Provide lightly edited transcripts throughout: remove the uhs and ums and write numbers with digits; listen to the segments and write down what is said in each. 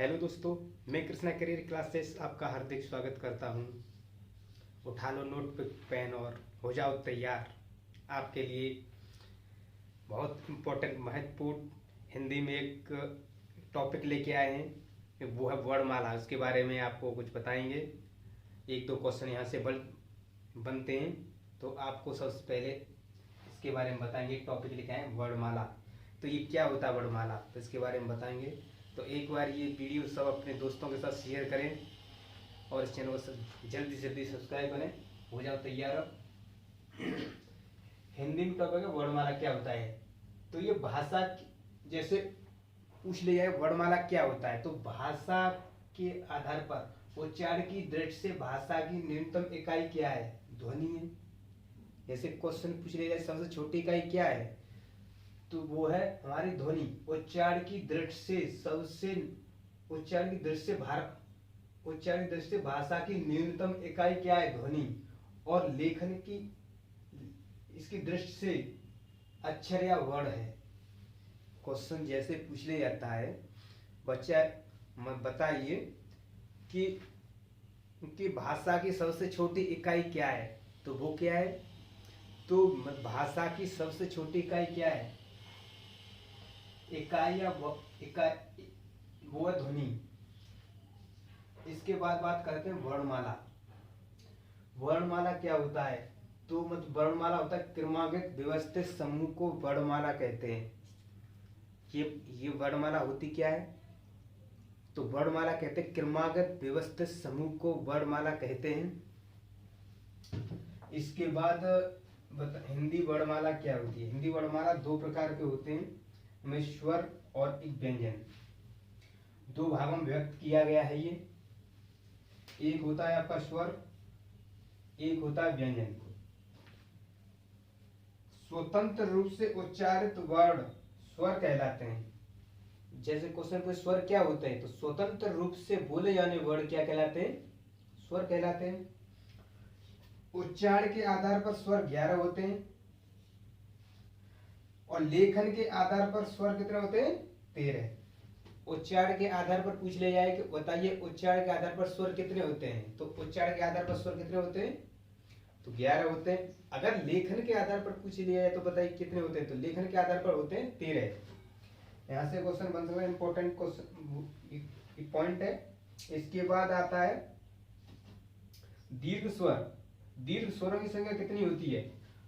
Hello दोस्तों, मैं Krishna career classes आपका हार्दिक स्वागत करता हूं। उठा लो नोट पेन और हो जाओ तैयार। आपके लिए बहुत इम्पोर्टेंट महत्वपूर्ण हिंदी में एक टॉपिक लेके आए हैं, वो है वर्णमाला। उसके बारे में आपको कुछ बताएंगे। एक दो क्वेश्चन यहाँ से बनते हैं, तो आपको सबसे पहले इसके बारे में बताएंगे। टॉपिक लिखा है वर्णमाला। तो ये क्या होता है वर्णमाला, तो इसके बारे में बताएंगे। तो एक बार ये वीडियो सब अपने दोस्तों के साथ शेयर करें और इस चैनल को जल्दी से जल्दी सब्सक्राइब करें। हो जाओ तैयार। अब हिंदी में टॉपिक है वर्णमाला क्या होता है। तो ये भाषा जैसे पूछ लिया है वर्णमाला क्या होता है, तो भाषा के आधार पर उच्चारण की दृष्टि से भाषा की न्यूनतम इकाई क्या है, ध्वनि है। जैसे क्वेश्चन पूछ लिया जाए सबसे छोटी इकाई क्या है, तो वो है हमारी ध्वनि। उच्चारण की दृष्टि से सबसे उच्चारण की दृष्टि से भाषा की न्यूनतम इकाई क्या है, ध्वनि। और लेखन की इसकी दृष्टि से अक्षर या वर्ण है। क्वेश्चन जैसे पूछ लिया जाता है, बच्चा बताइए कि भाषा की सबसे छोटी इकाई क्या है, तो वो क्या है। तो भाषा की सबसे छोटी इकाई क्या है, इकाई या इकाई, वो है ध्वनि। इसके बाद बात करते हैं वर्णमाला। वर्णमाला क्या होता है, तो वर्णमाला होता है क्रमागत व्यवस्थित समूह को वर्णमाला कहते हैं। ये वर्णमाला होती क्या है, तो वर्णमाला कहते हैं क्रमागत व्यवस्थित समूह को वर्णमाला कहते हैं। इसके बाद हिंदी वर्णमाला क्या होती है। हिंदी वर्णमाला दो प्रकार के होते हैं, में स्वर और एक व्यंजन। दो भागों में व्यक्त किया गया है ये। एक होता है आपका स्वर, एक होता है व्यंजन। स्वतंत्र रूप से उच्चारित वर्ण स्वर कहलाते हैं। जैसे क्वेश्चन पे स्वर क्या होते हैं, तो स्वतंत्र रूप से बोले जाने वर्ण क्या कहलाते हैं, स्वर कहलाते हैं। उच्चारण के आधार पर स्वर 11 होते हैं और लेखन के आधार पर स्वर कितने होते हैं, 13। उच्चारण के आधार पर पूछ लिया जाए कि बताइए उच्चारण के आधार पर स्वर कितने होते हैं, तो उच्चारण के आधार पर स्वर कितने होते हैं, तो 11 होते हैं। अगर लेखन के आधार पर पूछ लिया जाए तो बताइए कितने होते हैं, तो लेखन के आधार पर होते हैं 13। यहाँ से क्वेश्चन बन सकता है, इंपॉर्टेंट क्वेश्चन पॉइंट है। इसके बाद आता है दीर्घ स्वर। दीर्घ स्वरों की संख्या कितनी होती है,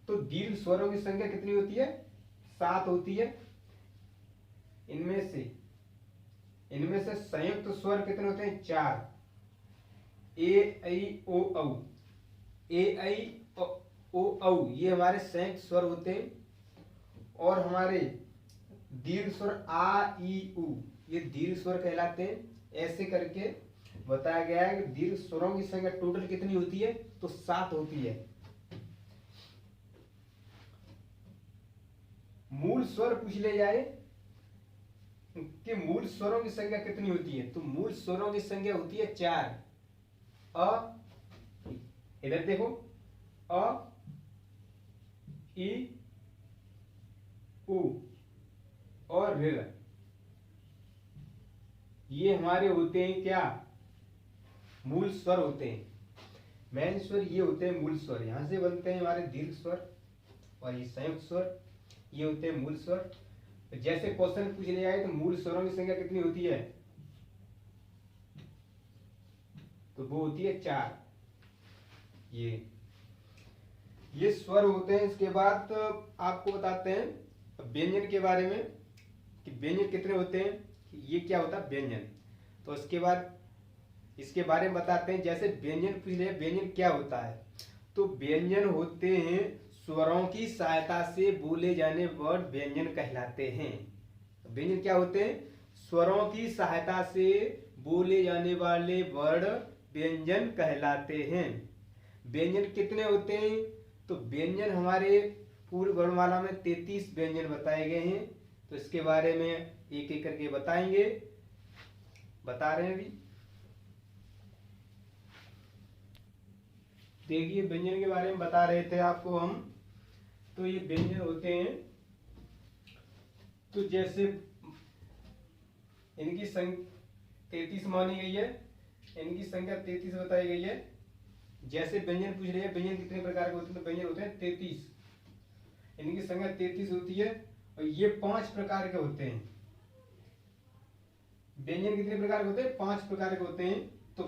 तो दीर्घ स्वरों की संख्या कितनी होती है, 7 होती है। इनमें से संयुक्त स्वर कितने होते हैं, 4। ए ऐ ओ औ। ए ऐ ओ औ ये हमारे संयुक्त स्वर होते हैं। और हमारे दीर्घ स्वर आ ई उ ये दीर्घ स्वर कहलाते हैं। ऐसे करके बताया गया है कि दीर्घ स्वरों की संख्या टोटल कितनी होती है, तो 7 होती है। मूल स्वर पूछ ले जाए कि मूल स्वरों की संख्या कितनी होती है, तो मूल स्वरों की संख्या होती है 4। अ, इधर देखो, अ ई उ और ऋ, ये हमारे होते हैं क्या, मूल स्वर होते हैं। मेन स्वर ये होते हैं मूल स्वर। यहां से बनते हैं हमारे दीर्घ स्वर और ये संयुक्त स्वर, ये होते हैं मूल स्वर। जैसे क्वेश्चन पूछ लिया जाए तो मूल स्वरों की संख्या कितनी होती है, तो वो होती है 4। ये स्वर होते हैं। इसके बाद आपको बताते हैं व्यंजन के बारे में कि व्यंजन कितने होते हैं, ये क्या होता है व्यंजन। तो इसके बारे में बताते हैं। जैसे व्यंजन पूछ लिया, व्यंजन क्या होता है, तो व्यंजन होते हैं स्वरों की सहायता से बोले जाने वर्ण व्यंजन कहलाते हैं। व्यंजन क्या होते हैं, स्वरों की सहायता से बोले जाने वाले वर्ण व्यंजन कहलाते हैं। व्यंजन कितने होते हैं, तो व्यंजन हमारे पूरी वर्णमाला में 33 व्यंजन बताए गए हैं। तो इसके बारे में एक एक करके बताएंगे, बता रहे हैं अभी। देखिए व्यंजन के बारे में बता रहे थे आपको हम। तो ये व्यंजन होते हैं, तो जैसे इनकी 33 मानी गई है, इनकी संख्या 33 बताई गई है। जैसे व्यंजन पूछ रहे हैं व्यंजन कितने प्रकार के होते हैं, तो व्यंजन होते हैं 33, इनकी संख्या 33 होती है और ये 5 प्रकार के होते हैं। व्यंजन कितने प्रकार के होते हैं, 5 प्रकार के होते हैं। तो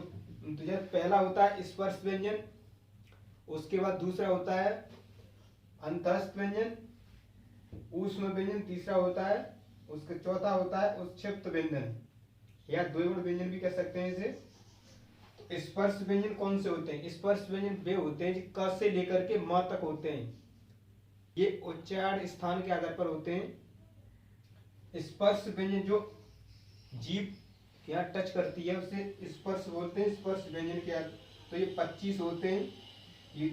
जैसे पहला होता है स्पर्श व्यंजन, उसके बाद दूसरा होता है अंतःस्थ व्यंजन, ऊष्म व्यंजन तीसरा होता है, उसका चौथा होता है उत्क्षिप्त व्यंजन या द्विगुण व्यंजन भी कह सकते हैं इसे। तो स्पर्श व्यंजन कौन से होते हैं, स्पर्श व्यंजन वे होते हैं जो क से लेकर के म तक होते हैं, ये उच्चारण स्थान के आधार पर होते हैं। स्पर्श व्यंजन जो जीभ यहाँ टच करती है उसे स्पर्श बोलते हैं, स्पर्श व्यंजन के तो ये 25 होते हैं, ये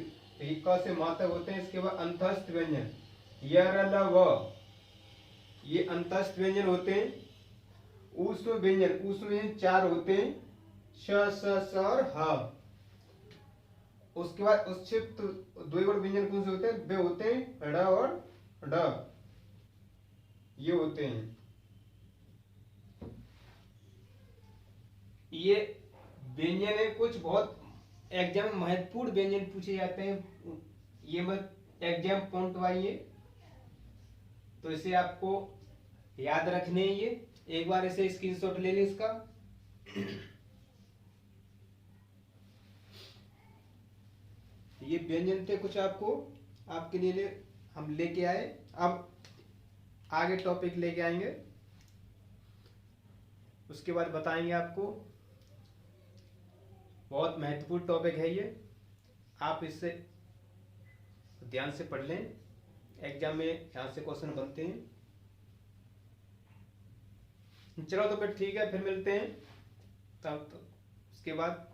क से म तक होते हैं। इसके बाद अंतःस्थ व्यंजन य र ल व, ये अंतःस्थ व्यंजन होते हैं। ऊष्म व्यंजन 4 होते हैं, श स स और ह। उसके बाद उत्क्षिप्त द्विगुण व्यंजन कौन से होते हैं, वे होते हैं ड़ और ड, ये होते हैं। ये व्यंजन है कुछ बहुत एग्जाम में महत्वपूर्ण व्यंजन पूछे जाते हैं, ये मत एग्जाम पॉइंट वाइज है, तो इसे आपको याद रखने हैं। ये एक बार इसे स्क्रीनशॉट ले लें इसका। ये व्यंजन थे कुछ आपको आपके लिए हम लेके आए। अब आगे टॉपिक लेके आएंगे, उसके बाद बताएंगे आपको। बहुत महत्वपूर्ण टॉपिक है ये, आप इससे ध्यान से पढ़ लें, एग्जाम में यहाँ से क्वेश्चन बनते हैं। चलो तो फिर ठीक है, फिर मिलते हैं तब तो उसके बाद।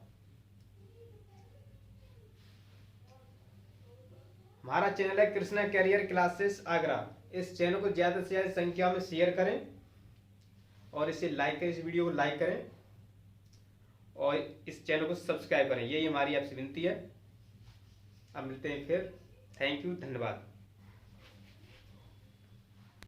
हमारा चैनल है कृष्णा कैरियर क्लासेस आगरा, इस चैनल को ज्यादा से ज्यादा संख्या में शेयर करें और इसे लाइक करें, इस वीडियो को लाइक करें और इस चैनल को सब्सक्राइब करें, यही हमारी आपसे विनती है। अब मिलते हैं फिर, थैंक यू, धन्यवाद।